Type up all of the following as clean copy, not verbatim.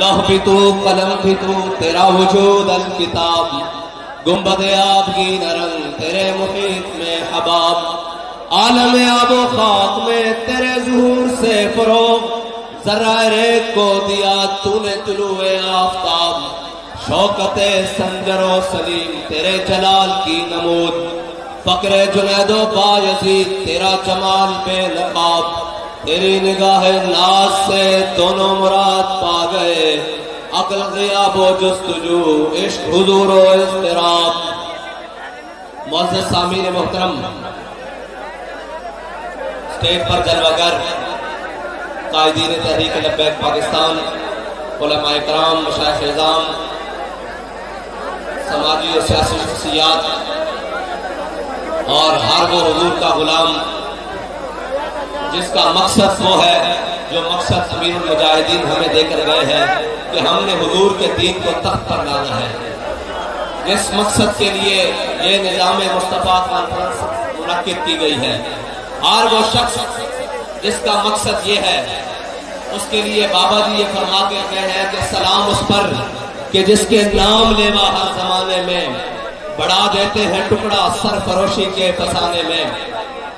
لوح بھی تو قلم بھی تو تیرا وجود الکتاب، گنبد آبگی رنگ تیرے محیط میں حباب، عالم آب و خاک میں تیرے ظہور سے فروغ، ذرہ ریگ کو دیا تو نے طلوع آفتاب، شوکت سنجر و سلیم تیرے جلال کی نمود، فقر جنید و بایزید تیرا جمال بے نقاب، تیری نگاہ ناز سے دونوں مراد پا گئے، عقل غیاب و جستجو عشق حضور و اضطراب۔ معزز سامعین محترم، اسٹیج پر جلوگر قائدین تحریک لبیک پاکستان، علماء کرام، مشائخ اعظام، سماجی و سیاسی شخصیات اور ہر وہ حضور کا غلام جس کا مقصد وہ ہے جو مقصد امیر المجاہدین ہمیں دے کر گئے ہیں کہ ہم نے حضور کے دین کو تخت پر لانا ہے، جس مقصد کے لیے یہ نظام مصطفیٰ کانفرنس منعقد کی گئی ہے، اور وہ شخص جس کا مقصد یہ ہے، اس کے لیے بابا جی یہ فرما کے گئے ہیں کہ سلام اس پر کہ جس کے نام لیوا ہر زمانے میں بڑھا دیتے ہیں ٹکڑا سرفروشی کے فسانے میں۔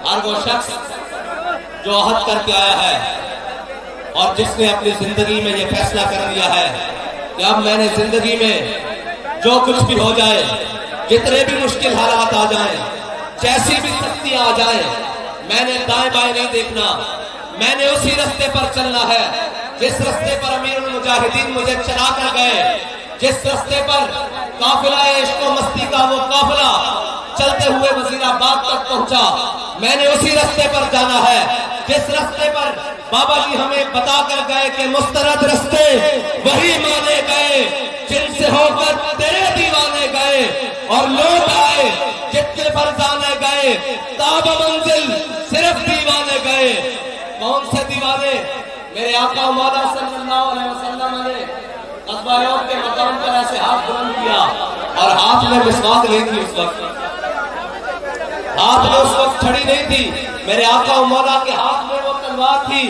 اور وہ شخص جو عہد کر کے آیا ہے اور جس نے اپنی زندگی میں یہ فیصلہ کر لیا ہے کہ اب میں نے زندگی میں جو کچھ بھی ہو جائے، جتنے بھی مشکل حالات آ جائیں، جیسی بھی سختیاں آ جائیں، میں نے دائیں بائیں نہیں دیکھنا، میں نے اسی رستے پر چلنا ہے جس رستے پر امیر المجاہدین مجھے چلا کر گئے، جس رستے پر قافلہ عشق و مستی کا وہ قافلہ چلتے ہوئے وزیر آباد تک پہنچا، میں نے اسی رستے پر جانا ہے جس رستے پر بابا جی ہمیں بتا کر گئے کہ مسترد رستے وہی مانے گئے جن سے ہو کر تیرے دیوانے گئے، اور لوٹ آئے جتنے فرزانے گئے، تاب منزل صرف دیوانے گئے۔ کون سے دیوانے؟ میرے آقا مولا صلی اللہ علیہ وسلم نے غزوہ احد کے مقام پر ایسے ہاتھ بلند کیا اور ہاتھ میں مسواک نہیں تھی، اس وقت ہاتھ میں اس وقت چھڑی نہیں تھی، میرے آقا مولا کے ہاتھ میں وہ تلوار تھی۔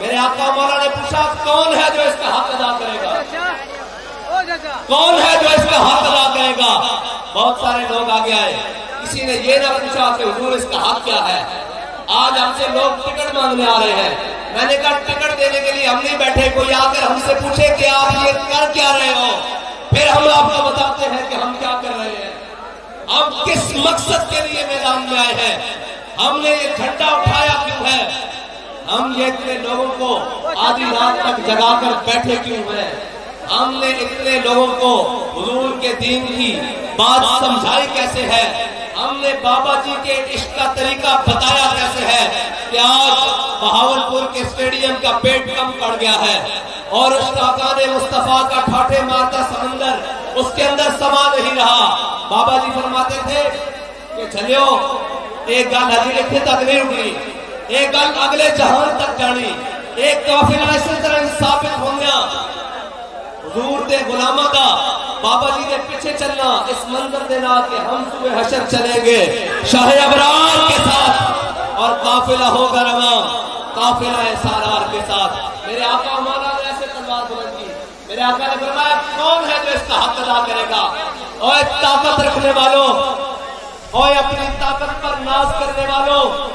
میرے آقا مولا نے پوچھا کون ہے جو اس کا حق ادا کرے گا، کون ہے جو اس کا حق ادا کرے گا؟ بہت سارے لوگ آگے آئے، کسی نے یہ نہ پوچھا کہ حضور اس کا حق کیا ہے۔ آج ہم سے لوگ ٹکٹ مانگنے آ رہے ہیں، میں نے کہا ٹکٹ دینے کے لیے ہم نہیں بیٹھے، کوئی آ کر ہم سے پوچھے کہ آپ یہ کر کیا رہے ہو، پھر ہم آپ کو بتاتے ہیں کہ ہم کیا کر رہے ہیں، ہم کس مقصد کے لیے میدان میں آئے ہیں، ہم نے یہ جھنڈا اٹھایا کیوں ہے، ہم یہ اتنے لوگوں کو آدھی رات تک جگا کر بیٹھے کیوں ہیں، ہم نے اتنے لوگوں کو حضور کے دین کی بات سمجھائی کیسے ہے، ہم نے بابا جی کے عشق کا طریقہ بتایا کیسے ہے کہ آج بہاولپور کے اسٹیڈیم کا پیٹ کم پڑ گیا ہے اور اشتاقان مصطفیٰ کا ٹھاٹھے مارتا سمندر اس کے اندر سما نہیں رہا۔ بابا جی فرماتے تھے کہ چلیو ایک گل ہجی اتنے تک نہیں رکنی، ایک گل اگلے جہان تک جانی، ایک قافلہ اسی طرح ثابت ہو گیا حضور دے غلامہ دا بابا جی نے پیچھے چلنا اس منظر دینا کہ ہم صبح حشر چلیں گے شاہ ابرار کے ساتھ اور قافلہ ہوگا رواں قافلہ سالار کے ساتھ۔ میرے آقا مولا نے ایسے تلوار بلند کی، میرے آقا نے فرمایا کون ہے جو اس کا حق ادا کرے گا؟ اوے طاقت رکھنے والوں، اوے اپنی طاقت پر ناز کرنے والوں،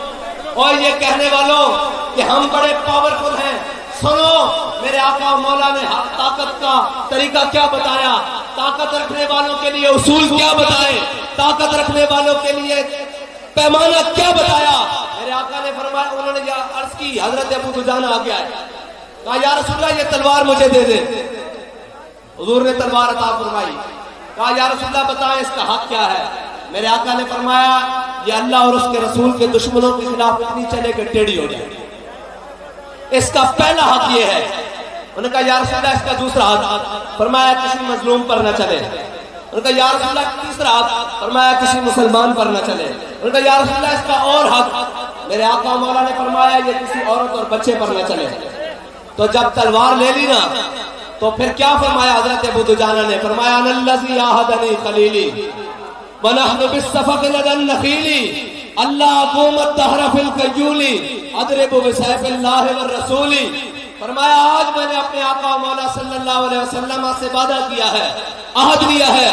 اوے یہ کہنے والوں کہ ہم بڑے پاورفل ہیں، سنو میرے آقا مولا نے طاقت کا طریقہ کیا بتایا، طاقت رکھنے والوں کے لیے اصول کیا بتائے، طاقت رکھنے والوں کے لیے پیمانہ کیا بتایا۔ میرے آقا نے فرمایا، انہوں نے یہ عرض کی، حضرت ابو دجانہ آ گیا ہے، کہا یا رسول اللہ یہ تلوار مجھے دے دے، حضور نے تلوار عطا فرمائی، کہا یا رسول اللہ بتائیں اس کا حق کیا ہے۔ میرے آقا نے فرمایا یہ اللہ اور اس کے رسول کے دشمنوں کے خلاف اتنی چلے کہ ٹیڑھی ہو جائے، اس کا پہلا حق یہ ہے۔ انہوں نے کہا یا رسول اللہ اس کا دوسرا حق، فرمایا کسی مظلوم پر نہ چلے۔ انہوں نے کہا یا رسول اللہ تیسرا حق، فرمایا کسی مسلمان پر نہ چلے۔ انہوں نے کہا یا رسول اللہ اس کا اور حق، میرے آقا مولا نے فرمایا یہ کسی عورت اور بچے پر نہ چلے۔ تو جب تلوار لے لی نا تو پھر کیا فرمایا حضرت ابو دجانہ نے؟ فرمایا ان الذی عاہدنی خلیلی ونحن بالصفق لدى النخیل اللہ قوم الدہر فی القیول اضرب بسیف اللہ والرسول۔ فرمایا آج میں نے اپنے آقا و مولا صلی اللہ علیہ وسلم سے وعدہ کیا ہے، عہد لیا ہے،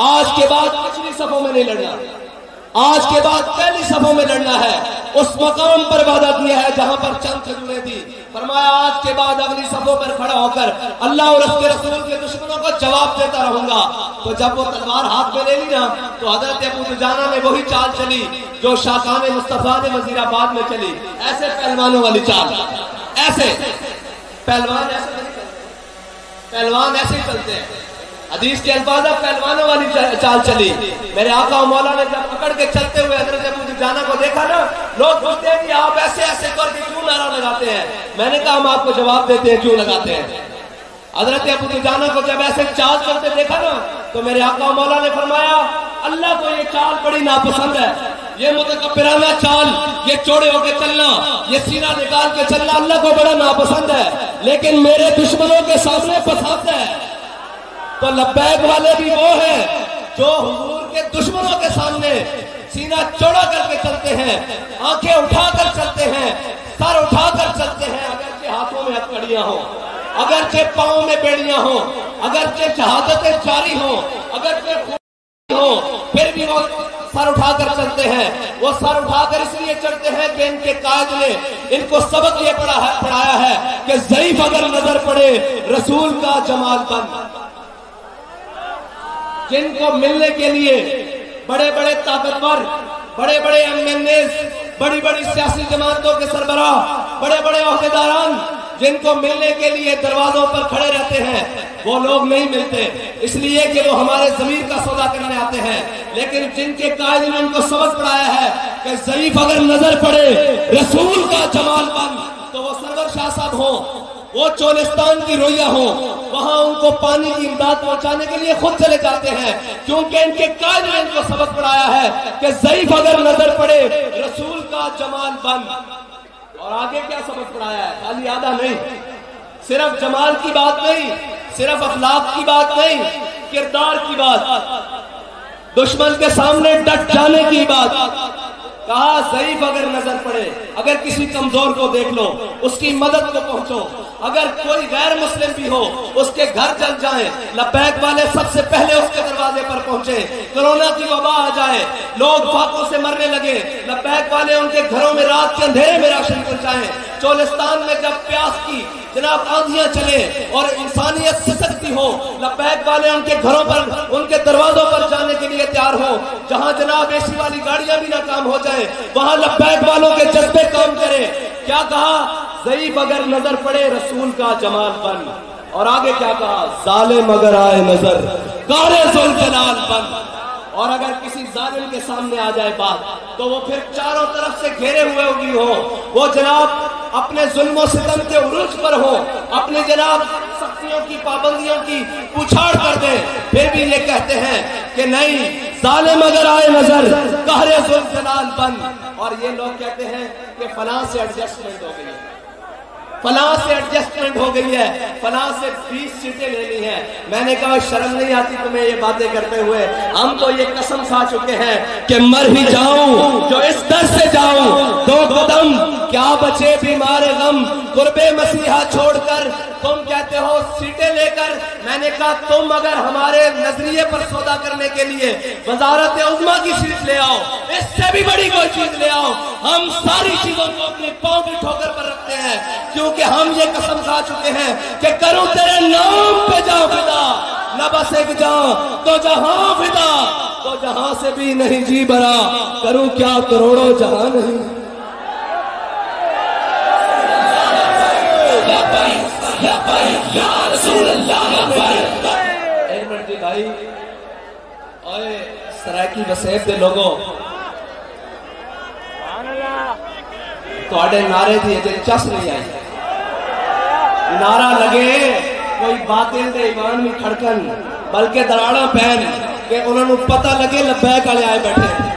آج کے بعد پچھلی صفوں میں نہیں لڑنا، آج کے بعد پہلی صفوں میں لڑنا ہے۔ اس مقام پر وعدہ کیا ہے جہاں پر چند کھجوریں تھی، فرمایا آج کے بعد اگلی صفوں پر کھڑا ہو کر اللہ اور اس کے رسول کے دشمنوں کو جواب دیتا رہوں گا۔ تو جب وہ تلوار ہاتھ میں لے لی نا تو حضرت ابو دجانہ میں وہی چال چلی جو شاقان مصطفیٰ نے وزیر آباد میں چلی، ایسے پہلوانوں والی چال، ایسے پہلوان ایسے نہیں چلتے، پہلوان ایسے ہی چلتے ہیں، حدیث کے الفاظ پہلوانوں والی چال چلی۔ میرے آقا و مولا نے جب پکڑ کے چلتے ہوئے حضرت ابو دجانہ کو دیکھا نا، لوگ پوچھتے ہیں کہ آپ ایسے ایسے کر کے کیوں نعرہ لگاتے ہیں؟ میں نے کہا ہم آپ کو جواب دیتے ہیں کیوں لگاتے ہیں۔ حضرت ابو دجانہ کو جب ایسے چال چلتے دیکھا نا تو میرے آقا و مولا نے فرمایا اللہ کو یہ چال بڑی ناپسند ہے، یہ متکبرانہ چال، یہ چوڑے ہو کے چلنا، یہ سینہ نکال کے چلنا اللہ کو بڑا ناپسند ہے، لیکن میرے دشمنوں کے سامنے پسند ہے۔ تو لبیک والے بھی وہ ہیں جو حضور کے دشمنوں کے سامنے سینہ چوڑا کر کے چلتے ہیں، آنکھیں اٹھا کر چلتے ہیں، سر اٹھا کر چلتے ہیں، اگرچہ ہاتھوں میں ہتھکڑیاں ہوں، اگرچہ پاؤں میں بیڑیاں ہوں، اگرچہ شہادتیں جاری ہوں، اگرچہ خون ہوں، پھر بھی وہ سر اٹھا کر چلتے ہیں۔ وہ سر اٹھا کر اس لیے چلتے ہیں کہ ان کے قائد نے ان کو سبق یہ پڑھایا ہے کہ ضعیف اگر نظر پڑے رسول کا جمال بند۔ جن کو ملنے کے لیے بڑے بڑے طاقتور، بڑے بڑے MNAs، بڑی بڑی سیاسی جماعتوں کے سربراہ، بڑے بڑے عہدیداران جن کو ملنے کے لیے دروازوں پر کھڑے رہتے ہیں، وہ لوگ نہیں ملتے اس لیے کہ وہ ہمارے ضمیر کا سودا کرنے آتے ہیں، لیکن جن کے قائد نے ان کو سبق پڑھایا ہے کہ ضعیف اگر نظر پڑے رسول کا جمال بند، تو وہ سرور شاہ صاحب ہوں، وہ چولستان کی رویا ہوں، وہاں ان کو پانی کی امداد پہنچانے کے لیے خود چلے جاتے ہیں، کیونکہ ان کے قائد نے ان کو سبق پڑھایا ہے کہ ضعیف اگر نظر پڑے رسول کا جمال بند۔ اور آگے کیا سبق پڑھایا ہے؟ خالی آدھا نہیں، صرف جمال کی بات نہیں، صرف اخلاق کی بات نہیں، کردار کی بات، دشمن کے سامنے ڈٹ جانے کی بات۔ کہا ضعیف اگر نظر پڑے، اگر کسی کمزور کو دیکھ لو اس کی مدد کو پہنچو، اگر کوئی غیر مسلم بھی ہو اس کے گھر چل جائیں، لبیک والے سب سے پہلے اس کے دروازے پر پہنچے۔ کرونا کی وبا آ جائے، لوگ فاقوں سے مرنے لگے، لبیک والے ان کے گھروں میں رات کے اندھیرے میں راشن پہنچائیں۔ چولستان میں جب پیاس کی جناب آندھیاں چلے اور انسانیت سسکتی ہو، لبیک والے ان کے گھروں پر، ان کے دروازوں پر جانے کے لیے تیار ہو۔ جہاں جناب AC والی گاڑیاں بھی ناکام ہو جائیں، وہاں لبیک والوں کے جذبے کام کرے۔ کیا کہا؟ ضعیف اگر نظر پڑے رسول کا جمال بن۔ اور آگے کیا کہا؟ ظالم اگر آئے نظر کارے ذوالجلال بن۔ اور اگر کسی ظالم کے سامنے آ جائے بات تو وہ پھر چاروں طرف سے گھیرے ہوئے ہوگی ہو، وہ جناب اپنے ظلم و ستم کے عروج پر ہو، اپنے جناب سختیوں کی پابندیوں کی پوچھاڑ کر دے، پھر بھی یہ کہتے ہیں کہ نہیں، ظالم اگر آئے نظر قہر ذوالجلال بن۔ اور یہ لوگ کہتے ہیں کہ فلاں سے ایڈجسٹمنٹ ہو گئی ہے، فلاں سے ایڈجسٹمنٹ ہو گئی ہے، فلاں سے 20 سیٹیں لینی ہیں۔ میں نے کہا شرم نہیں آتی تمہیں یہ باتیں کرتے ہوئے؟ ہم تو یہ قسم کھا چکے ہیں کہ مر ہی جاؤں جو اس در سے جاؤں، 2 قدم کیا بچے بیمار غم، قرب مسیحا چھوڑ کر تم کہتے ہو سیٹیں لے کر۔ میں نے کہا تم اگر ہمارے نظریے پر سودا کرنے کے لیے وزارت عظمیٰ کی سیٹ لے آؤ، اس سے بھی بڑی کوئی چیز لے آؤ، ہم ساری چیزوں کو اپنے پاؤں کی ٹھوکر پر رکھتے ہیں، کیونکہ ہم یہ قسم کھا چکے ہیں کہ کروں تیرے نام پہ جاؤں فدا، نہ بس ایک جاؤں تو جہاں فدا، تو جہاں سے بھی نہیں جی بھرا، کروں کیا کروڑوں جہاں نہیں۔ ایک منٹ جی بھائی، اوے سرائکی وسیب دے لوگوں، تواڈے نعرے دی اجے چس نہیں آئی۔ نعرہ لگے کوئی باطل دے ایمان میں کھڑکن، بلکہ دراڑاں پہن کہ انہوں نے پتہ لگے لبیک والے آئے بیٹھے۔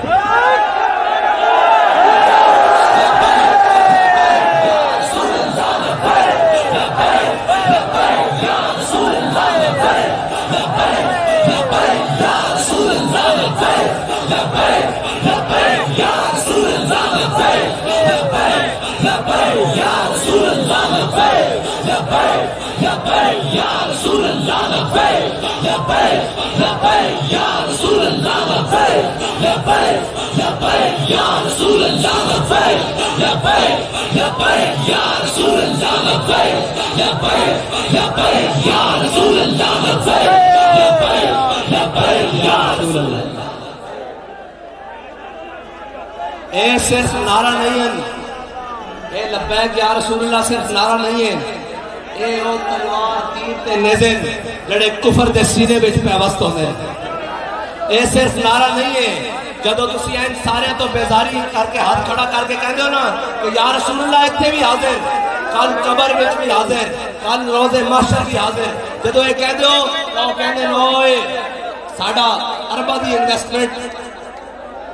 رسول اللہ لبیک لبیک لبیک یا رسول اللہ لبیک لبیک لبیک یا رسول اللہ لبیک لبیک لبیک یا رسول اللہ لبیک لبیک لبیک یا رسول اللہ لبیک لبیک لبیک یا رسول اللہ. اے صرف نعرہ نہیں ہے، اے لبیک یا رسول اللہ صرف نعرہ نہیں ہے، اے او تلوار تیر تے نیزے جڑے کفر دے سینے وچ پیوست ہوندے نے. اے صرف نعرہ نہیں ہے جدوں تسی این سارے تو بیزاری کر کے ہاتھ کھڑا کر کے کہندے ہو نا کہ یا رسول اللہ اتنے بھی حاضر، کل قبر وچ بھی حاضر، کل روز محشر بھی حاضر. جدوں اے کہندے ہو تو کہندے ہوئے ساڈا ارباں دی انویسٹمنٹ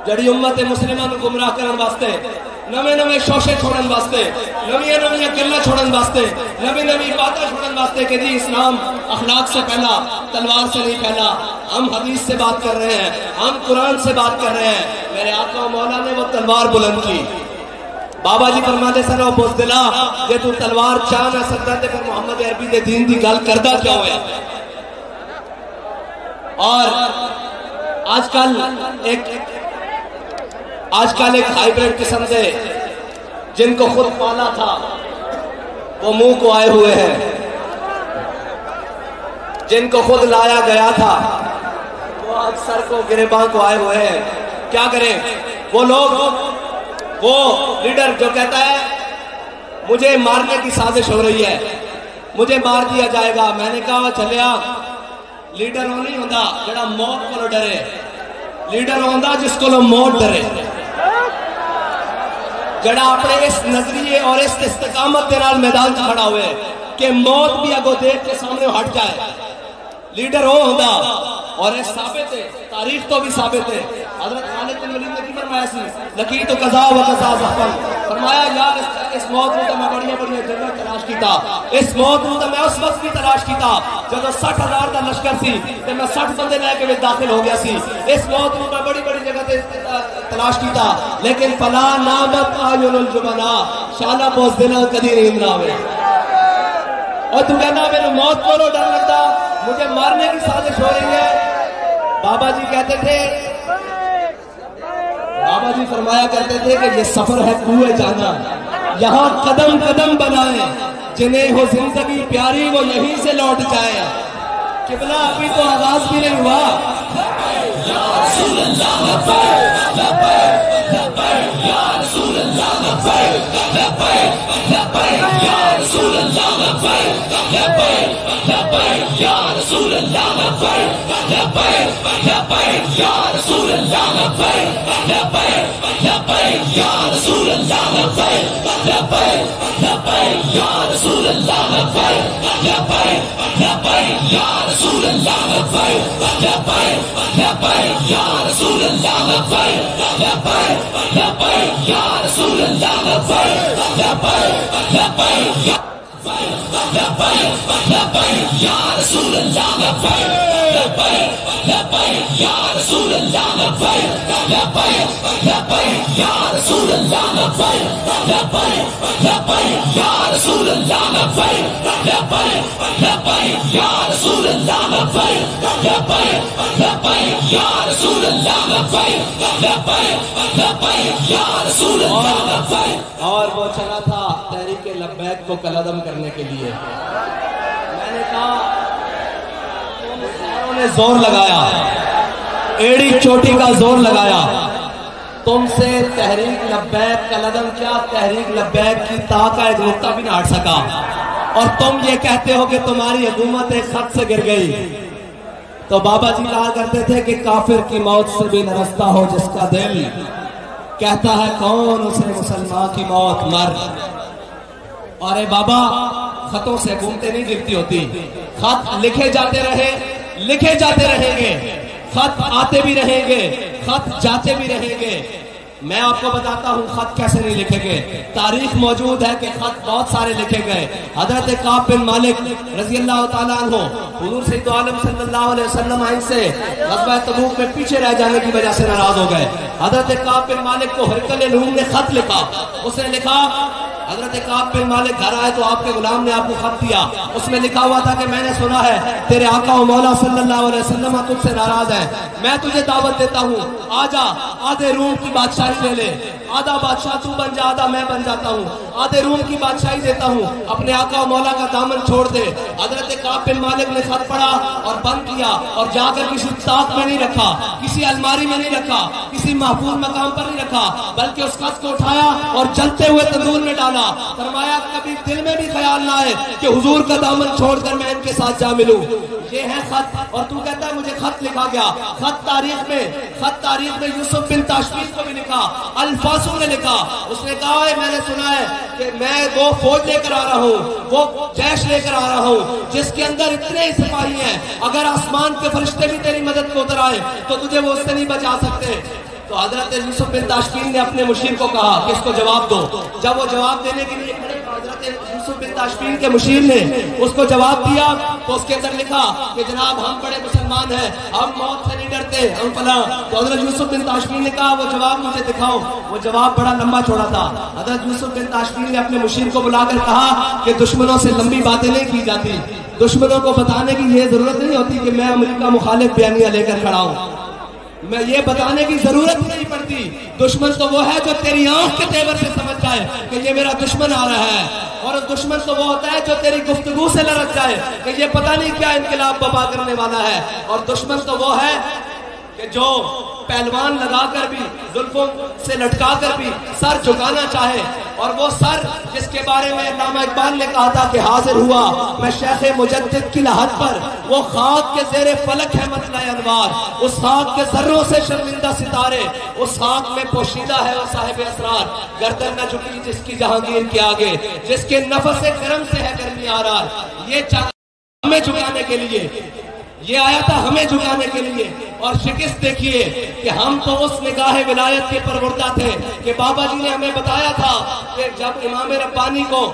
جڑی امت مسلمہ نو گمراہ کرن واسطے، نویں نویں شوشے چھوڑن واسطے، نویں نویں گلاں چھوڑن واسطے، نویں نویں باتیں چھوڑن واسطے کہ جی اسلام اخلاق سے پہلا، تلوار سے نہیں پہلا. ہم حدیث سے بات کر رہے ہیں، ہم قرآن سے بات کر رہے ہیں. میرے آقا و مولا نے وہ تلوار بلند کی. بابا جی فرماتے سن او بزدلا جے تو تلوار چاہ نہ سکتا تے پھر محمد عربی دے دین دی گل کردا کیوں ہے؟ اور آج کل ایک ہائیبریڈ قسم سے جن کو خود پالا تھا وہ منہ کو آئے ہوئے ہیں، جن کو خود لایا گیا تھا وہ آج سر کو گریباں کو آئے ہوئے ہیں. کیا کریں وہ لوگ، وہ لیڈر جو کہتا ہے مجھے مارنے کی سازش ہو رہی ہے، مجھے مار دیا جائے گا. میں نے کہا چلیا لیڈر وہ نہیں ہوتا جڑا موت کو ڈرے، لیڈر ہوتا جس کو موت ڈرے، جڑا اپنے اس نظریے اور اس استقامت کے نال میدان کھڑا ہوئے کہ موت بھی اگو دیکھ کے سامنے ہٹ جائے. لیڈر وہ ہوتا. اور یہ ثابت ہے، تاریخ تو بھی ثابت ہے. حضرت خالد بن ولید نے کی فرمایا سی لقیت قضا و قضا زحفن، فرمایا یار اس موت کو تو میں بڑی بڑی جگہ تلاش کیتا، اس موت کو تو میں اس وقت بھی تلاش کیتا جب 60,000 کا لشکر سی تے میں 60 بندے لے کے داخل ہو گیا سی. اس موت کو میں بڑی بڑی جگہ تے تلاش کیتا لیکن فلا نامت اعین الجبنا، شالا بزدل کدی نیند نہ آوے. اور تو کہنا میرے موت کو ڈر لگتا، مجھے مارنے کی سازش ہو رہی ہے. بابا جی کہتے تھے، بابا جی فرمایا کرتے تھے کہ یہ سفر ہے کوئے جانا، یہاں قدم قدم بنائیں، جنہیں ہو زندگی پیاری وہ یہیں سے لوٹ جائے. قبلہ ابھی تو آغاز بھی نہیں ہوا. یا رسول اللہ لبیک لبیک لبیک یا رسول اللہ لبیک لبیک لبیک یا رسول اللہ لبیک لبیک لبیک یا رسول اللہ لبیک لبیک لبیک یا رسول اللہ لبیک لبیک لبیک یا رسول اللہ لبیک لبیک لبیک یا رسول اللہ لبیک لبیک لبیک یا رسول اللہ لبیک لبیک لبیک یا رسول اللہ لبیک لبیک لبیک یا رسول اللہ لبیک لبیک لبیک لبیک یا رسول اللہ لبیک لبیک یا رسول اللہ لبیک لبیک لبیک یا رسول اللہ لبیک لبیک لبیک یا رسول اللہ لبیک لبیک لبیک یا رسول اللہ لبیک لبیک لبیک یا رسول اللہ لبیک لبیک لبیک یا رسول اللہ لبیک. اور وہ چلا تھا تحریک لبیک کو کلعدم کرنے کے لیے. میں نے کہا تم ساروں نے زور لگایا، ایڑی چوٹی کا زور لگایا، تم سے تحریک لبیک کلعدم کیا تحریک لبیک کی تا کا ایک نقطہ بھی نہ ہٹ سکا. اور تم یہ کہتے ہو کہ تمہاری حکومت ایک خط سے گر گئی. تو بابا جی کہا کرتے تھے کہ کافر کی موت سے بھی نرستا ہو جس کا دل، کہتا ہے کون اسے مسلمان کی موت مر. اور اے بابا خطوں سے حکومتیں نہیں گرتی ہوتی، خط لکھے جاتے رہے، لکھے جاتے رہیں گے، خط آتے بھی رہیں گے، خط جاتے بھی رہیں گے. میں آپ کو بتاتا ہوں خط کیسے نہیں لکھے گئے. تاریخ موجود ہے کہ خط بہت سارے لکھے گئے. حضرت کعب بن مالک رضی اللہ تعالیٰ عنہ حضور سید عالم صلی اللہ علیہ وسلم سے غزوہ تبوک میں پیچھے رہ جانے کی وجہ سے ناراض ہو گئے. حضرت کعب بن مالک کو ہرقل روم نے خط لکھا. اس نے لکھا حضرت کعب بن مالک گھر آئے تو آپ کے غلام نے آپ کو خط دیا، اس میں لکھا ہوا تھا کہ میں نے سنا ہے تیرے آقا و مولا صلی اللہ علیہ وسلم تجھ سے ناراض ہے، میں تجھے دعوت دیتا ہوں، آجا آدھے روم کی بادشاہی لے لے، آدھا بادشاہ تو بن جا، آدھا میں بن جاتا ہوں، آدھے روم کی بادشاہی دیتا ہوں، اپنے آقا و مولا کا دامن چھوڑ دے۔ حضرت کعب بن مالک نے خط پڑھا اور بند کیا اور جا کر کسی طاق میں نہیں رکھا، کسی الماری میں نہیں رکھا، کسی محفوظ مقام پر نہیں رکھا، بلکہ اس خط کو اٹھایا اور جلتے ہوئے تندور میں ڈالا۔ فرمایا کبھی دل میں بھی خیال نہ آئے کہ حضور کا دامن چھوڑ کر میں ان کے ساتھ جا ملوں۔ یہ ہے خط، اور تو کہتا ہے مجھے خط لکھا گیا۔ خط تاریخ میں یوسف بن تاشفین کو بھی لکھا، الفاسو نے لکھا، اس نے کہا ہے میں نے سنا ہے کہ میں وہ فوج لے کر آ رہا ہوں، وہ جیش لے کر آ رہا ہوں جس کے اندر اتنے سپاہی ہیں، اگر آسمان کے فرشتے بھی تیری مدد کو اتر آئے تو تجھے وہ اس سے نہیں بچا سکتے۔ تو حضرت یوسف بن تاشفین نے اپنے مشیر کو کہا کہ اس کو جواب دو۔ جب وہ جواب دینے کے لیے کھڑے، حضرت یوسف بن تاشفین کے مشیر نے اس کو جواب دیا تو اس کے اندر لکھا کہ جناب ہم بڑے مسلمان ہیں، ہم موت سے نہیں ڈرتے، ہم فلاں۔ تو حضرت یوسف بن تاشفین نے کہا وہ جواب مجھے دکھاؤ۔ وہ جواب بڑا لمبا چوڑا تھا۔ حضرت یوسف بن تاشفین نے اپنے مشیر کو بلا کر کہا کہ دشمنوں سے لمبی باتیں نہیں کی جاتی، دشمنوں کو بتانے کی یہ ضرورت نہیں ہوتی کہ میں امریکہ مخالف بیانیہ لے کر کھڑا ہوں، میں یہ بتانے کی ضرورت نہیں پڑتی۔ دشمن تو وہ ہے جو تیری آنکھ کے تیور سے سمجھ جائے کہ یہ میرا دشمن آ رہا ہے، اور دشمن تو وہ ہوتا ہے جو تیری گفتگو سے لرز جائے کہ یہ پتہ نہیں کیا انقلاب برپا کرنے والا ہے، اور دشمن تو وہ ہے کہ جو پہلوان لگا کر بھی، زلفوں سے لٹکا کر بھی سر جھکانا چاہے، اور وہ سر جس کے بارے میں علامہ اقبال نے کہا تھا کہ حاضر ہوا میں شیخ مجدد کی لحد پر، وہ خاک کے زیر فلک ہے مطلع انوار، اس خاک کے ذروں سے شرمندہ ستارے، اس خاک میں پوشیدہ ہے وہ صاحب اسرار، گردن نہ جھکی جس کی جہانگیر کے آگے، جس کے نفس گرم سے ہے گرمی آرار۔ یہ چاہتا ہمیں جھکانے کے لیے، یہ آیا تھا ہمیں جھکانے کے لیے، اور شکست دیکھیے کہ ہم تو اس نگاہ ولایت کے پروردہ تھے کہ بابا جی نے ہمیں بتایا تھا کہ جب امام ربانی کو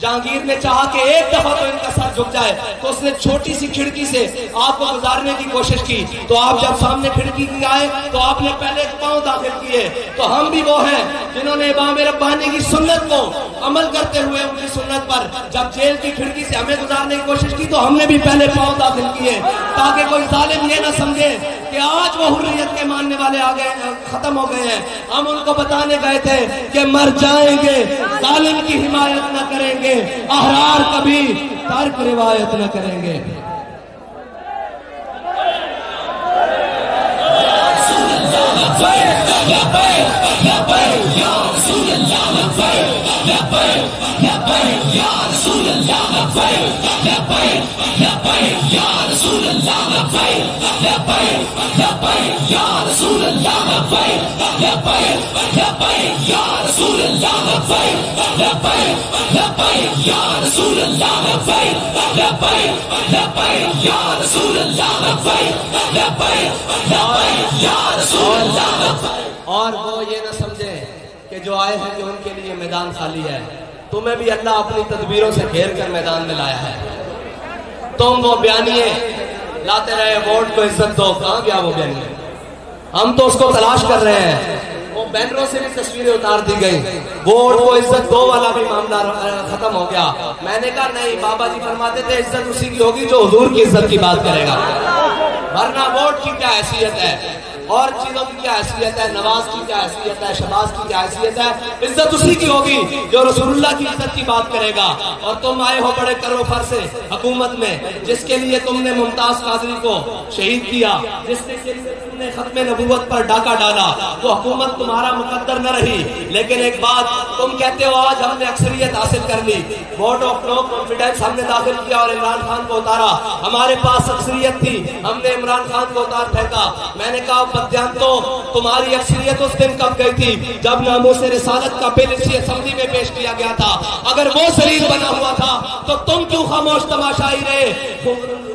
جہانگیر نے چاہا کہ ایک دفعہ تو ان کا سر جھک جائے تو اس نے چھوٹی سی کھڑکی سے آپ کو گزارنے کی کوشش کی، تو آپ جب سامنے کھڑکی کی آئے تو آپ نے پہلے پاؤں داخل کیے۔ تو ہم بھی وہ ہیں جنہوں نے امام ربانی کی سنت کو عمل کرتے ہوئے ان کی سنت پر جب جیل کی کھڑکی سے ہمیں گزارنے کی کوشش کی تو ہم نے بھی پہلے پاؤں داخل کیے، تاکہ کوئی ظالم یہ نہ سمجھے کہ آج وہ حریت کے ماننے والے آ گئے، ختم ہو گئے ہیں۔ ہم ان کو بتانے گئے تھے کہ مر جائیں گے، ظالم کی حمایت نہ کریں گے، احرار کبھی ترک روایت نہ کریں گے۔ اور وہ یہ نہ سمجھیں کہ جو آئے ہیں کہ ان کے لیے میدان خالی ہے، تمہیں بھی اللہ اپنی تدبیروں سے گھیر کر میدان میں لایا ہے۔ تم وہ بیانیے لاتے رہے ووٹ کو عزت دو، کہاں گیا وہ بیانیے؟ ہم تو اس کو تلاش کر رہے ہیں۔ وہ بینروں سے بھی تصویریں اتار دی گئی، ووٹ کو عزت دو والا بھی معاملہ ختم ہو گیا۔ میں نے کہا نہیں، بابا جی فرماتے تھے عزت اسی کی ہوگی جو حضور کی عزت کی بات کرے گا، ورنہ ووٹ کی کیا حیثیت ہے، اور چیزوں کی کیا حیثیت ہے، نواز کی کیا حیثیت ہے، شہباز کی کیا حیثیت ہے، عزت اسی کی ہوگی جو رسول اللہ کی عزت کی بات کرے گا۔ اور تم آئے ہو بڑے کرو فر سے حکومت میں، جس کے لیے تم نے ممتاز قادری کو شہید کیا، جس کے لیے تم نے ختم نبوت پر ڈاکہ ڈالا، وہ حکومت تمہارا مقدر نہ رہی۔ لیکن ایک بات تم کہتے ہو آج ہم نے اکثریت حاصل کر لی، ووٹ آف نو کانفیڈنس ہم نے داخل کیا اور عمران خان کو اتارا، ہمارے پاس اکثریت تھی، ہم نے عمران خان کو اتار پھینکا۔ میں نے کہا بدیانتو، تمہاری اکثریت اس دن کب گئی تھی جب ناموس رسالت کا بل اسی اسمبلی میں پیش کیا گیا تھا۔ اگر وہ ذلیل بنا ہوا تھا تو تم کیوں خاموش تماشائی رہے؟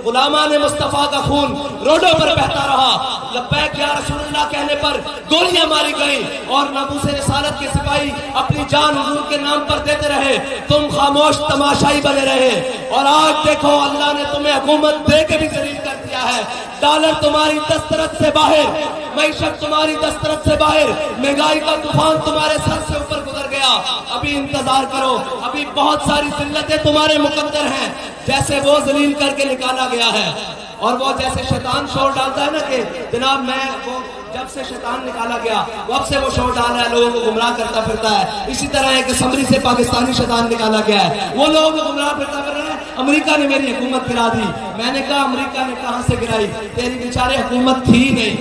غلامان مصطفیٰ کا خون روڈوں پر بہتا رہا، لبیک یا رسول اللہ کہنے پر گولیاں ماری گئی، اور ناموس رسالت کے سپاہی اپنی جان حضور کے نام پر دیتے رہے، تم خاموش تماشائی بنے رہے۔ اور آج دیکھو اللہ نے تمہیں حکومت دے کے بھی ذلیل کر دیا ہے۔ ڈالر تمہاری دسترس سے باہر، معیشت تمہاری دسترس سے باہر، مہنگائی کا طوفان تمہارے سر سے اوپر گزر گیا۔ گیا, ابھی انتظار کرو, ابھی بہت ساری ذلتیں تمہارے مقدر ہیں. جیسے وہ ذلیل کر کے نکالا گیا ہے, اور وہ جیسے شیطان شور ڈالتا ہے نا کہ جناب میں وہ جب سے شیطان نکالا گیا اب سے وہ شور ڈال رہا ہے, لوگوں کو گمراہ کرتا پھرتا ہے. اسی طرح ایک اسمبلی سے پاکستانی شیطان نکالا گیا ہے, وہ لوگوں کو گمراہ پھرتا پھر رہا ہے. امریکہ نے میری حکومت گرا دی. میں نے کہا امریکہ نے کہاں سے گرائی, تیری بیچارے حکومت تھی نہیں.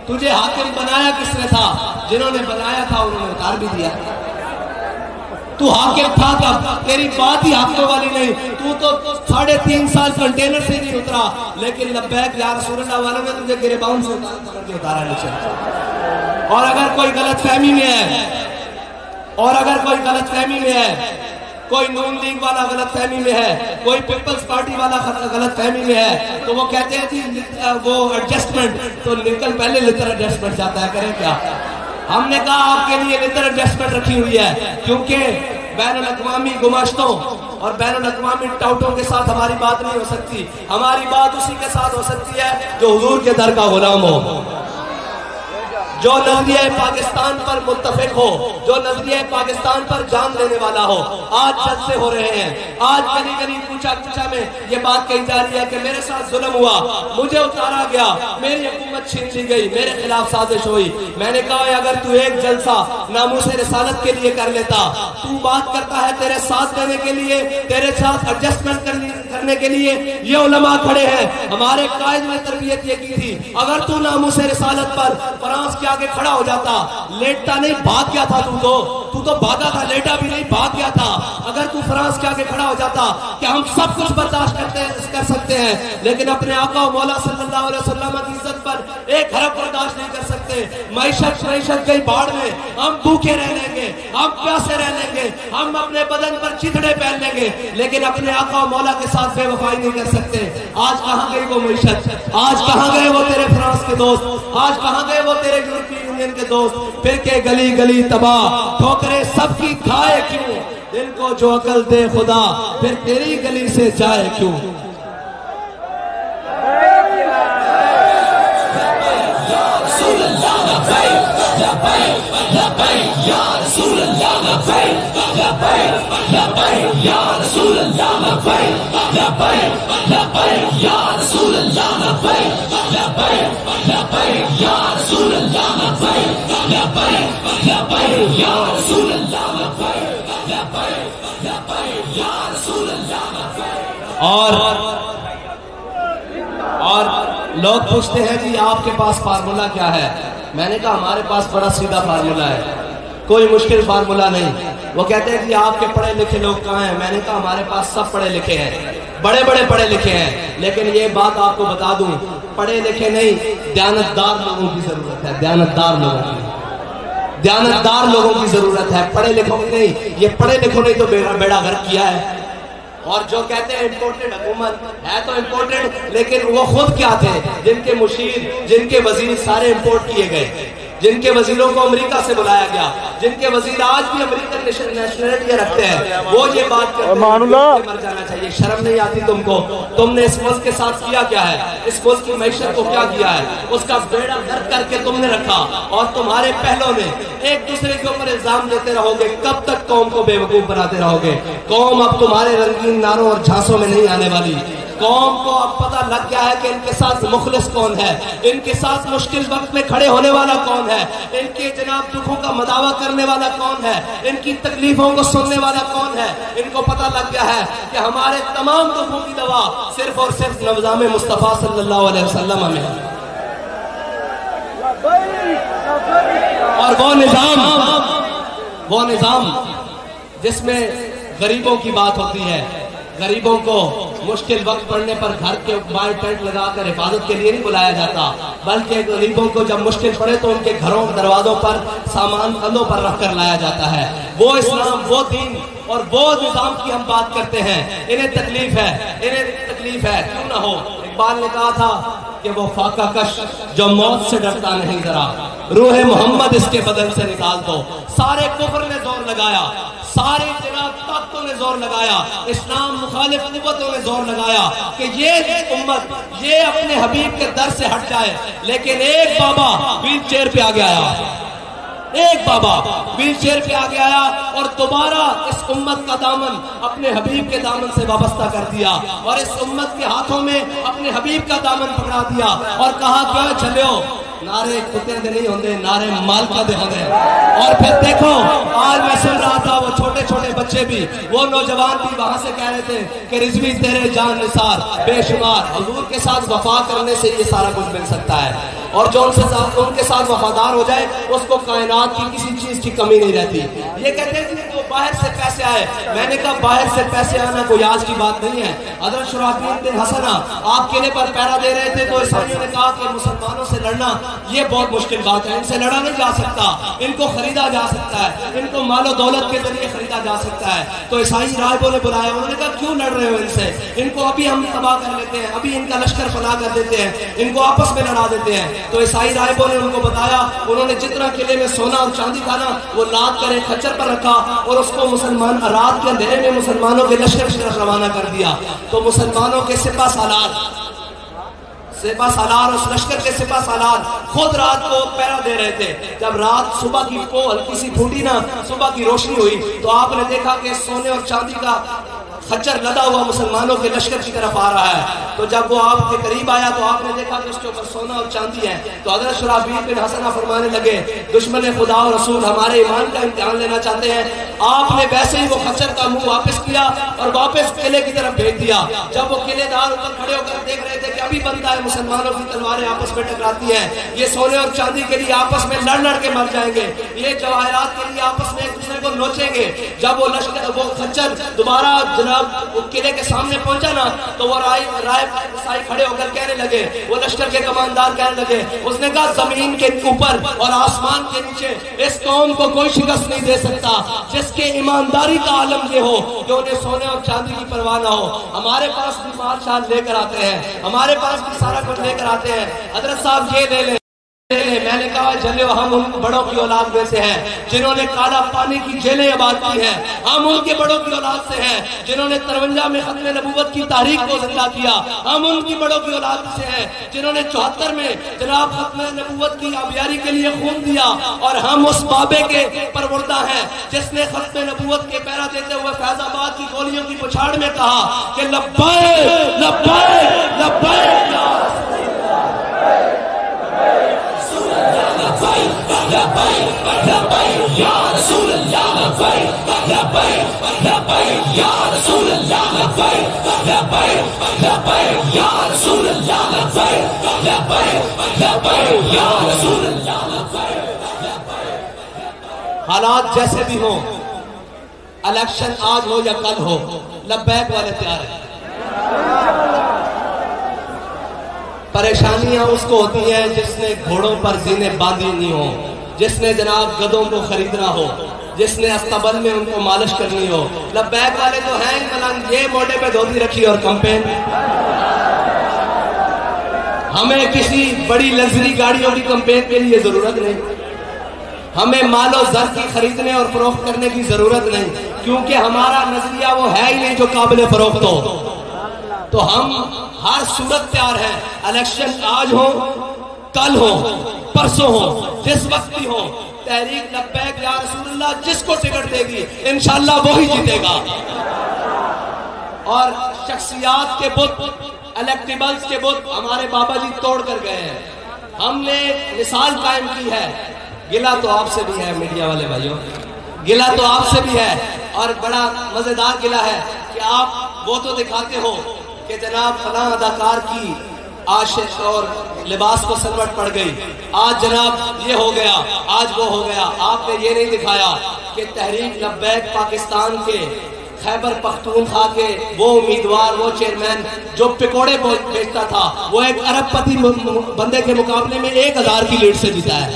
تجھے حاکم بنایا کس نے تھا؟ جنہوں نے بنایا تھا انہوں نے اتار بھی دیا. تو حاکم تھا تب, تیری بات ہی حاکموں والی نہیں. تو 3.5 سال کنٹینر سے نہیں اترا, لیکن لبیک یا رسول اللہ والوں نے تجھے گریبان سے اتارا نیچے. اور اگر کوئی غلط فہمی میں ہے, کوئی نون لیگ والا غلط فہمی میں ہے, کوئی پیپلز پارٹی والا غلط فہمی میں ہے, تو وہ کہتے ہیں جی وہ ایڈجسٹمنٹ, تو نکل پہلے لٹر ایڈجسٹمنٹ جاتا ہے, کریں کیا؟ ہم نے کہا آپ کے لیے لٹر ایڈجسٹمنٹ رکھی ہوئی ہے, کیونکہ بین الاقوامی گماشتوں اور بین الاقوامی ٹاؤٹوں کے ساتھ ہماری بات نہیں ہو سکتی. ہماری بات اسی کے ساتھ ہو سکتی ہے جو حضور کے در کا غلام ہو, جو نظریہ پاکستان پر متفق ہو, جو نظریہ پاکستان پر جان دینے والا ہو. آج جلسے ہو رہے ہیں, آج گلی گلی کوچہ میں یہ بات کہی جا رہی ہے کہ میرے ساتھ ظلم ہوا, مجھے اتارا گیا, میری حکومت چھین لی گئی, میرے خلاف سازش ہوئی. میں نے کہا اگر تو ایک جلسہ ناموس رسالت کے لیے کر لیتا, تو بات کرتا ہے تیرے ساتھ دینے کے لیے, تیرے ساتھ ایڈجسٹمنٹ کرنے کے لیے یہ علماء کھڑے ہیں. ہمارے قائد میں تربیت یہ کی تھی, اگر تو ناموس رسالت پر فرانس کے آگے کھڑا ہو جاتا, لیٹتا نہیں بھاگ گیا تھا, تو بھاگا تھا, لیٹا بھی نہیں بھاگ گیا تھا. اگر تو فرانس کے آگے کھڑا ہو جاتا کہ ہم سب کچھ برداشت کر سکتے ہیں, لیکن اپنے آقا و مولا صلی اللہ علیہ وسلم کی عزت پر ایک حرف برداشت نہیں کر سکتے. معیشت گئی باڑ میں, ہم بھوکے رہ لیں گے, ہم پیاسے رہ لیں گے, ہم اپنے بدن پر چتڑے پہن لیں گے, لیکن اپنے آقا و مولا کے ساتھ بے وفائی نہیں کر سکتے. آج کہاں گئی وہ معیشت, آج کہاں گئے وہ تیرے فرانس کے دوست, آج کہاں گئے وہ تیرے یورپی یونین کے دوست؟ پھر کے گلی گلی تباہ, ٹھوکریں سب کی کھائے کیوں, دل کو جو عقل دے خدا, پھر تیری گلی سے جائے کیوں. اور لوگ پوچھتے ہیں جی آپ کے پاس فارمولہ کیا ہے؟ میں نے کہا ہمارے پاس بڑا سیدھا فارمولہ ہے, کوئی مشکل فارمولہ نہیں. وہ کہتے ہیں کہ آپ کے پڑھے لکھے لوگ کہاں ہیں؟ میں نے کہا ہمارے پاس سب پڑھے لکھے ہیں, بڑے بڑے پڑھے لکھے ہیں, لیکن یہ بات آپ کو بتا دوں, پڑھے لکھے نہیں, دیانتدار لوگوں کی ضرورت ہے. دیانتدار لوگوں کی ضرورت ہے, پڑھے لکھوں کی نہیں. یہ پڑھے لکھوں نے تو بیڑا غرق کیا ہے. اور جو کہتے ہیں امپورٹڈ حکومت ہے, تو امپورٹڈ, لیکن وہ خود کیا تھے؟ جن کے مشیر, جن کے وزیر سارے امپورٹ کیے گئے, جن کے وزیروں کو امریکہ سے بلایا گیا, جن کے وزیر آج بھی امریکن نیشنلٹی رکھتے ہیں, وہ یہ بات کرتے ہیں مر جانا چاہیے. شرم نہیں آتی تم کو؟ تم نے اس ملک کے ساتھ کیا کیا ہے؟ اس ملک کی معیشت کو کیا کیا ہے؟ اس کا بیڑا غرق کر کے تم نے رکھا, اور تمہارے پہلوں نے ایک دوسرے کے اوپر الزام دیتے رہو گے. کب تک قوم کو بے وقوف بناتے رہو گے؟ قوم اب تمہارے رنگین نعروں اور جھانسوں میں نہیں آنے والی. قوم کو اب پتہ لگ گیا ہے کہ ان کے ساتھ مخلص کون ہے, ان کے ساتھ مشکل وقت میں کھڑے ہونے والا کون ہے, ان کے جناب دکھوں کا مداوع کرنے والا کون ہے, ان کی تکلیفوں کو سننے والا کون ہے. ان کو پتہ لگ گیا ہے کہ ہمارے تمام دکھوں کی دوا صرف اور صرف نظام مصطفیٰ صلی اللہ علیہ وسلم میں ہے. اور وہ نظام جس میں غریبوں کی بات ہوتی ہے, غریبوں کو مشکل وقت پڑنے پر گھر کے باہر ٹینٹ لگا کر حفاظت کے لیے نہیں بلایا جاتا, بلکہ غریبوں کو جب مشکل پڑے تو ان کے گھروں دروازوں پر سامان کندھوں پر رکھ کر لایا جاتا ہے. وہ اسلام, وہ دین اور وہ نظام کی ہم بات کرتے ہیں. انہیں تکلیف ہے, کیوں نہ ہو. اقبال نے کہا تھا کہ وہ فاقہ کش جو موت سے ڈرتا نہیں, ذرا روح محمد اس کے بدن سے نکال دو. سارے کفر نے زور لگایا, سارے جناب طاقتوں نے زور لگایا, اسلام مخالف قوتوں نے زور لگایا کہ یہ امت یہ اپنے حبیب کے در سے ہٹ جائے, لیکن ایک بابا ویل چیئر پہ آگے آیا. ایک بابا ویل چیئر پہ آگے آیا اور دوبارہ اس امت کا دامن اپنے حبیب کے دامن سے وابستہ کر دیا اور اس امت کے ہاتھوں میں اپنے حبیب کا دامن پکڑا دیا اور کہا کیا چلو نعرے کتے دے نہیں ہوندے، نعرے مالکہ دے ہوندے۔ اور پھر دیکھو آج میں سن رہا تھا وہ چھوٹے چھوٹے بچے بھی، وہ نوجوان بھی وہاں سے کہہ رہے تھے کہ رضوی تیرے جان نثار بے شمار، حضور کے ساتھ وفا کرنے سے یہ سارا کچھ مل سکتا ہے، اور جو ان کے ساتھ وفادار ہو جائے اس کو کائنات کی کسی چیز کی کمی نہیں رہتی۔ یہ کہتے ہیں کہ وہ باہر سے پیسے آئے، میں نے کہا باہر سے پیسے آنا کوئی آج کی بات نہیں ہے۔ حضرت شرحبیل بن حسنہ آپ قلعے پر پہرا دے رہے تھے تو عیسائیوں نے کہا کہ مسلمانوں سے لڑنا یہ بہت مشکل بات ہے، ان سے لڑا نہیں جا سکتا، ان کو خریدا جا سکتا ہے، ان کو مال و دولت کے ذریعے خریدا جا سکتا ہے۔ تو عیسائی راہبوں نے بلایا، انہوں نے کہا کیوں لڑ رہے ہو ان سے، ان کو ابھی ہم تباہ کر لیتے ہیں، ابھی ان کا لشکر فنا کر دیتے ہیں، ان کو آپس میں لڑا دیتے ہیں۔ تو عیسائی راہبوں نے ان کو بتایا، انہوں نے جتنا قلعے میں سونا اور چاندی تھا نا وہ لاد کر ایک خچر پر رکھا اور اس کو مسلمان رات کے اندھیرے میں مسلمانوں کے لشکر کی طرف روانہ کر دیا۔ تو مسلمانوں کے سپہ سالار اس لشکر کے سپہ سالار خود رات کو پہرا دے رہے تھے۔ جب رات صبح کی کو ہلکی سی پھوٹی نا، صبح کی روشنی ہوئی تو آپ نے دیکھا کہ سونے اور چاندی کا خچر لدا ہوا مسلمانوں کے لشکر کی طرف آ رہا ہے۔ تو جب وہ آپ کے قریب آیا تو آپ نے دیکھا کہ اس کے اوپر سونا اور چاندی ہے۔ تو حضرت شرحبیل بن حسنہ فرمانے لگے دشمن خدا اور رسول ہمارے ایمان کا امتحان لینا چاہتے ہیں۔ آپ نے ویسے ہی وہ خچر کا منہ واپس کیا اور واپس قلعے کی طرف بھیج دیا۔ جب وہ قلعے دار اوپر کھڑے ہو کر دیکھ رہے تھے کہ ابھی بنتا ہے مسلمانوں کی تلواریں آپس میں ٹکراتی ہیں، یہ سونے اور چاندی کے لیے آپس میں لڑ لڑ کے مر جائیں گے، یہ جواہرات کے لیے آپس میں ایک دوسرے کو نوچیں گے۔ جب وہ خچر دوبارہ قلعے کے سامنے پہنچا نا تو وہ عیسائی کھڑے ہو کر کہنے لگے، وہ لشکر کے کماندار کہنے لگے، اس نے کہا زمین کے اوپر اور آسمان کے نیچے اس قوم کو کوئی شکست نہیں دے سکتا جس کے ایمانداری کا عالم یہ ہو کہ انہیں سونے اور چاندی کی پرواہ نہ ہو۔ ہمارے پاس بھی مال شال لے کر آتے ہیں، ہمارے پاس بھی سارا کچھ لے کر آتے ہیں، حضرت صاحب یہ لے لیں۔ میں نے کہا چلو ہم ان بڑوں کی اولاد میں سے ہیں جنہوں نے کالا پانی کی جیلیں آباد کی ہیں، ہم ان کے بڑوں کی اولاد سے ہیں جنہوں نے 53 میں ختم نبوت کی تاریخ کو زندہ کیا، ہم ان کی بڑوں کی اولاد سے ہیں جنہوں نے 74 میں جناب ختم نبوت کی آبیاری کے لیے خون دیا، اور ہم اس بابے کے پروردہ ہیں جس نے ختم نبوت کے پہرا دیتے ہوئے فیض آباد کی گولیوں کی پچھاڑ میں کہا کہ لبیک لبیک لبیک یا یا رسول اللہ، لبیک لبیک لبیک یا رسول اللہ، لبیک لبیک لبیک یا رسول اللہ، لبیک لبیک لبیک یا رسول اللہ۔ حالات جیسے بھی ہوں، الیکشن آج ہو یا کل ہو، لبیک والے تیار ہیں۔ پریشانیاں اس کو ہوتی ہیں جس نے گھوڑوں پر زینے باندھی نہیں ہو، جس نے جناب گدوں کو خریدنا ہو، جس نے استبل میں ان کو مالش کرنی ہو۔ لبیک والے تو ہیں ملنگ، یہ موڈے پہ دھوتی رکھی اور کمپین۔ ہمیں کسی بڑی لگژری گاڑیوں کی کمپین کے لیے ضرورت نہیں، ہمیں مال و زر کی خریدنے اور فروخت کرنے کی ضرورت نہیں، کیونکہ ہمارا نظریہ وہ ہے ہی نہیں جو قابل فروخت ہو۔ تو ہم ہر صورت تیار ہیں، الیکشن آج ہو کل ہو پرسوں ہو جس وقت بھی ہو، تحریک لبیک یا رسول اللہ جس کو ٹکٹ دے گی انشاءاللہ وہی جیتے گا۔ اور شخصیات کے بت، الیکٹیبلز کے بت ہمارے بابا جی توڑ کر گئے ہیں، ہم نے مثال قائم کی ہے۔ گلہ تو آپ سے بھی ہے میڈیا والے بھائیوں، گلہ تو آپ سے بھی ہے، اور بڑا مزیدار گلہ ہے کہ آپ وہ تو دکھاتے ہو کہ جناب فلاں اداکار کی عاشق اور لباس کو سلوٹ پڑ گئی، آج جناب یہ ہو گیا، آج وہ ہو گیا۔ آپ نے یہ نہیں دکھایا کہ تحریک لبیک پاکستان کے خیبر پختونخوا کے وہ امیدوار، وہ چیئرمین جو پکوڑے بیچتا تھا، وہ ایک ارب پتی بندے کے مقابلے میں 1000 کی لیڈ سے جیتا ہے۔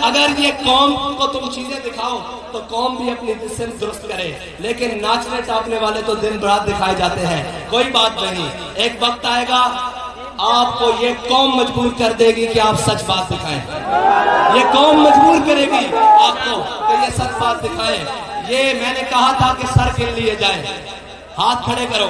اگر یہ قوم کو تم چیزیں دکھاؤ تو قوم بھی اپنی صرف درست کرے، لیکن ناچنے ٹاپنے والے تو دن رات دکھائے جاتے ہیں۔ کوئی بات نہیں، ایک وقت آئے گا آپ کو یہ قوم مجبور کر دے گی کہ آپ سچ بات دکھائیں، یہ قوم مجبور کرے گی آپ کو کہ یہ سچ بات دکھائیں۔ یہ میں نے کہا تھا کہ سر گن لیے جائیں، ہاتھ کھڑے کرو،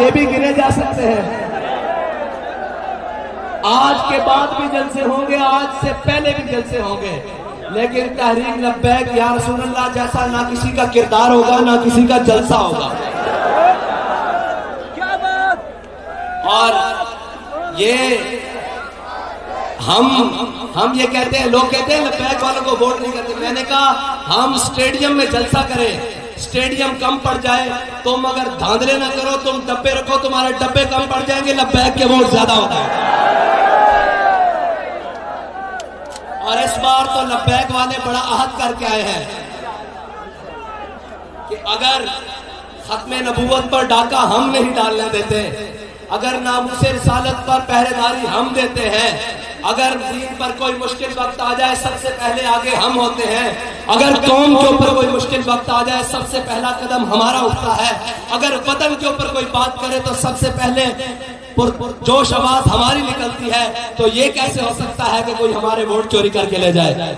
یہ بھی گنے جا سکتے ہیں؟ آج کے بعد بھی جلسے ہوں گے، آج سے پہلے بھی جلسے ہوں گے، لیکن تحریک لبیک یا رسول اللہ جیسا نہ کسی کا کردار ہوگا نہ کسی کا جلسہ ہوگا۔ اور یہ ہم یہ کہتے ہیں، لوگ کہتے ہیں لبیک والوں کو ووٹ نہیں کرتے۔ میں نے کہا ہم سٹیڈیم میں جلسہ کریں، سٹیڈیم کم پڑ جائے، تم اگر دھاندلے نہ کرو، تم ڈبے رکھو، تمہارے ڈبے کم پڑ جائیں گے، لبیک کے ووٹ زیادہ ہوتا ہے۔ اور اس بار تو لبیک والے بڑا عہد کر کے آئے ہیں کہ اگر ختم نبوت پر ڈاکہ ہم نہیں ڈالنے دیتے، اگر ناموس رسالت پر پہرے داری ہم دیتے ہیں، اگر دین پر کوئی مشکل وقت آ جائے سب سے پہلے آگے ہم ہوتے ہیں، اگر قوم کے اوپر کوئی مشکل وقت آ جائے سب سے پہلا قدم ہمارا اٹھتا ہے، اگر وطن کے اوپر کوئی بات کرے تو سب سے پہلے جوش آواز ہماری نکلتی ہے، تو یہ کیسے ہو سکتا ہے کہ کوئی ہمارے ووٹ چوری کر کے لے جائے؟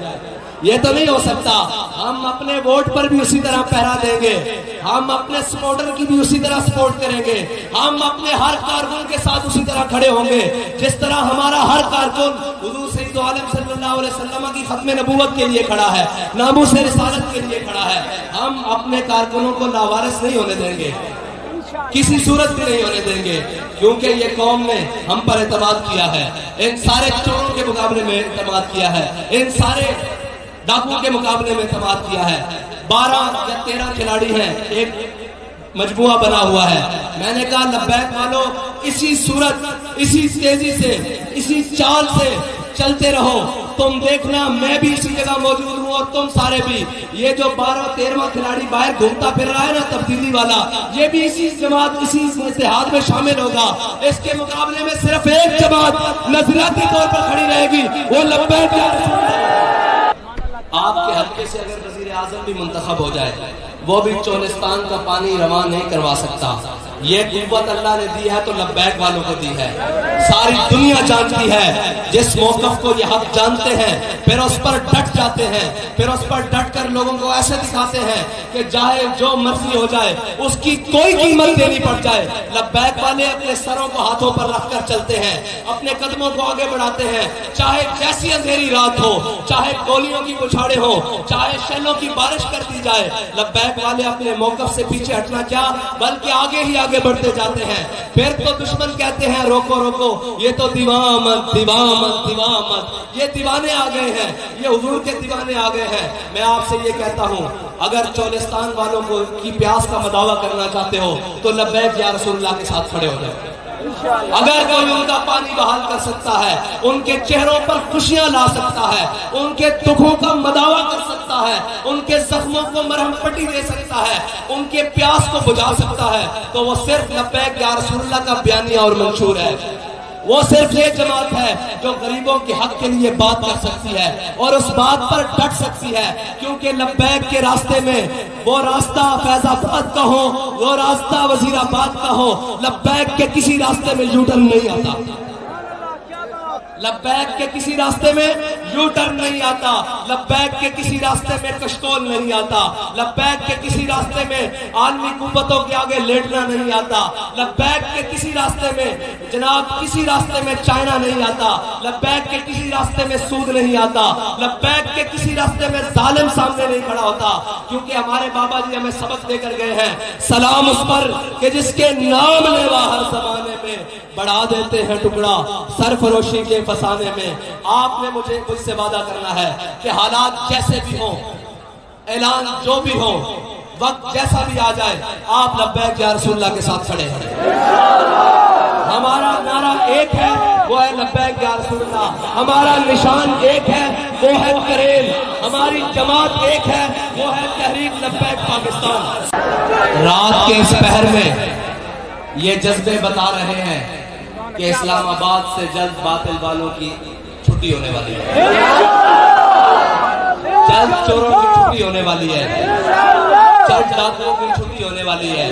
یہ تو نہیں ہو سکتا۔ ہم اپنے ووٹ پر بھی اسی طرح پہرا دیں گے، ہم اپنے سپورٹر کی بھی اسی طرح سپورٹ کریں گے، ہم اپنے ہر کارکن کے ساتھ اسی طرح کھڑے ہوں گے جس طرح ہمارا ہر کارکن حضور سید عالم صلی اللہ علیہ وسلم کی ختم نبوت کے لیے کھڑا ہے، ناموس رسالت کے لیے کھڑا ہے۔ ہم اپنے کارکنوں کو لاوارث نہیں ہونے دیں گے، کسی صورت بھی نہیں ہونے دیں گے، کیونکہ یہ قوم نے ہم پر اعتماد کیا ہے، ان سارے چوروں کے مقابلے میں اعتماد کیا ہے، ان سارے ڈاکو کے مقابلے میں اعتماد کیا ہے۔ 12 یا 13 کھلاڑی ہیں، ایک مجموعہ بنا ہوا ہے۔ میں نے کہا لبیک والوں اسی صورت، اسی تیزی سے، اسی چال سے چلتے رہو، تم دیکھنا میں بھی اسی جگہ موجود ہوں اور تم سارے بھی۔ یہ جو 12-13واں کھلاڑی باہر گھومتا پھر رہا ہے نا تبدیلی والا، یہ بھی اسی جماعت، اسی اتحاد میں شامل ہوگا۔ اس کے مقابلے میں صرف ایک جماعت نظریاتی طور پر کھڑی رہے گی، وہ لبیک یا رسول اللہ۔ آپ کے حلقے سے اگر وزیر اعظم بھی منتخب ہو جائے، وہ بھی چولستان کا پانی رواں نہیں کروا سکتا۔ یہ قوت اللہ نے دی ہے تو لبیک والوں کو دی ہے۔ ساری دنیا جانتی ہے، جس موقف کو یہ حق جانتے ہیں پھر اس پر ڈٹ جاتے ہیں، پھر اس پر ڈٹ کر لوگوں کو ایسے دکھاتے ہیں کہ چاہے جو مرضی ہو جائے اس کی کوئی قیمت دینی پڑ جائے۔ لبیک والے اپنے سروں کو ہاتھوں پر رکھ کر چلتے ہیں، اپنے قدموں کو آگے بڑھاتے ہیں، چاہے جیسی اندھیری رات ہو، چاہے گولیوں کی بچھاڑے ہو، چاہے شیلوں کی بارش کر دی جائے، لبیک والے اپنے موقف سے پیچھے ہٹنا کیا بلکہ آگے ہی آگے بڑھتے جاتے ہیں۔ پھر تو دشمن کہتے ہیں روکو روکو، یہ تو دیوامت دیوامت دیوامت، یہ دیوانے آ گئے ہیں، یہ حضور کے دیوانے آ گئے ہیں۔ میں آپ سے یہ کہتا ہوں، اگر چولستان والوں کو کی پیاس کا مداوع کرنا چاہتے ہو تو لبیک یا رسول اللہ کے ساتھ کھڑے ہو جائیں۔ اگر کوئی ان کا پانی بحال کر سکتا ہے، ان کے چہروں پر خوشیاں لا سکتا ہے، ان کے دکھوں کا مداوع کر سکتا ہے، ان کے زخموں کو مرہم پٹی دے سکتا ہے، ان کے پیاس کو بجھا سکتا ہے، تو وہ صرف لبیک یا رسول اللہ کا بیانیہ اور منشور ہے۔ وہ صرف یہ جماعت ہے جو غریبوں کے حق کے لیے بات کر سکتی ہے اور اس بات پر ڈٹ سکتی ہے، کیونکہ لبیک کے راستے میں وہ راستہ فیض آباد کا ہو، وہ راستہ وزیر آباد کا ہو، لبیک کے کسی راستے میں یو ٹرن نہیں آتا، لبیک کے کسی راستے میں یو ٹرن نہیں آتا، لبیک کے کسی راستے میں کشکول نہیں آتا، لبیک کے کسی راستے میں عالمی قوتوں کے آگے لیٹنا نہیں آتا، لبیک کے کسی راستے میں جناب کسی راستے میں چائنا نہیں آتا، لبیک کے کسی راستے میں سود نہیں آتا، لبیک کے کسی راستے میں ظالم سامنے نہیں کھڑا ہوتا، کیونکہ ہمارے بابا جی ہمیں سبق دے کر گئے ہیں، سلام اس پر کہ جس کے نام لیوا ہر زمانے میں بڑھا دیتے ہیں ٹکڑا سرفروشی کے فسانے میں۔ آپ نے مجھ سے وعدہ کرنا ہے کہ حالات جیسے بھی ہوں، اعلان جو بھی ہو، وقت جیسا بھی آ جائے، آپ لبیک یا رسول اللہ کے ساتھ کھڑے ہیں۔ ہمارا نعرہ ایک ہے، وہ ہے لبیک یا رسول اللہ، ہمارا نشان ایک ہے، وہ ہے کریل، ہماری جماعت ایک ہے، وہ ہے تحریک لبیک پاکستان۔ رات کے اس پہر میں یہ جذبے بتا رہے ہیں کہ اسلام آباد سے جلد باطل والوں کی چھٹی ہونے والی ہے، جلد چوروں کی چھٹی ہونے والی ہے، جلد ڈاکوؤں کی چھٹی ہونے والی ہے،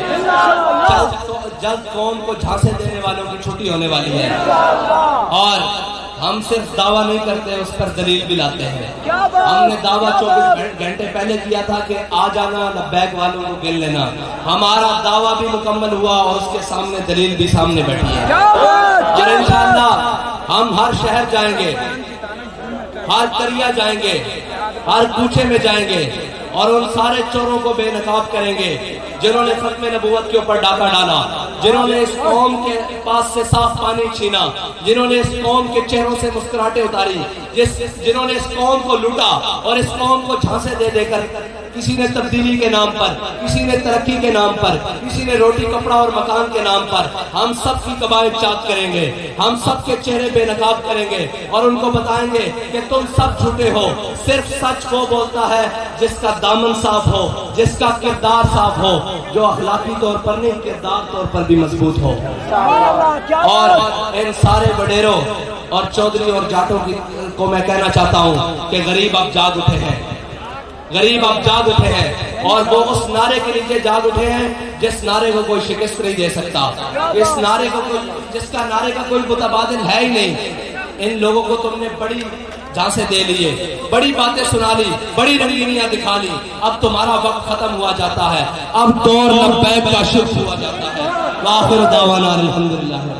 جلد قوم کو جھانسے دینے والوں کی چھٹی ہونے والی ہے، اور ہم صرف دعویٰ نہیں کرتے، اس پر دلیل بھی لاتے ہیں۔ ہم نے دعویٰ 24 گھنٹے پہلے کیا تھا کہ آ جانا، لبیک والوں کو گر لینا۔ ہمارا دعویٰ بھی مکمل ہوا اور اس کے سامنے دلیل بھی سامنے بیٹھی ہے، اور انشاءاللہ ہم ہر شہر جائیں گے، ہر دریا جائیں گے، ہر کوچے میں جائیں گے اور ان سارے چوروں کو بے نقاب کریں گے جنہوں نے ختم نبوت کے اوپر ڈاکہ ڈالا، جنہوں نے اس قوم کے پاس سے صاف پانی چھینا، جنہوں نے اس قوم کے چہروں سے مسکراہٹیں اتاری، جنہوں نے اس قوم کو لوٹا اور اس قوم کو جھانسے دے دے کر کسی نے تبدیلی کے نام پر، کسی نے ترقی کے نام پر، کسی نے روٹی کپڑا اور مکان کے نام پر، ہم سب کی قبائل چاک کریں گے، ہم سب کے چہرے بے نقاب کریں گے اور ان کو بتائیں گے کہ تم سب جھوٹے ہو، صرف سچ وہ بولتا ہے جس کا دامن صاف ہو، جس کا کردار صاف ہو، جو اخلاقی طور پر نہیں کردار طور پر بھی مضبوط ہو۔ اور ان سارے وڈیروں اور چودھری اور جاٹوں کو میں کہنا چاہتا ہوں کہ غریب اب جاگ اٹھے ہیں، غریب اب جاگ اٹھے ہیں اور وہ اس نعرے کے نیچے جاگ اٹھے ہیں جس نعرے کو کوئی شکست نہیں دے سکتا، اس نعرے کو جس کا نعرے کا کوئی متبادل ہے ہی نہیں۔ ان لوگوں کو تم نے بڑی جھانسے دے لیے، بڑی باتیں سنا لی، بڑی رنگینیاں دکھا لی، اب تمہارا وقت ختم ہوا جاتا ہے، اب دور لبیک کا شروع ہوا جاتا ہے۔ وآخر دعوانا الحمدللہ۔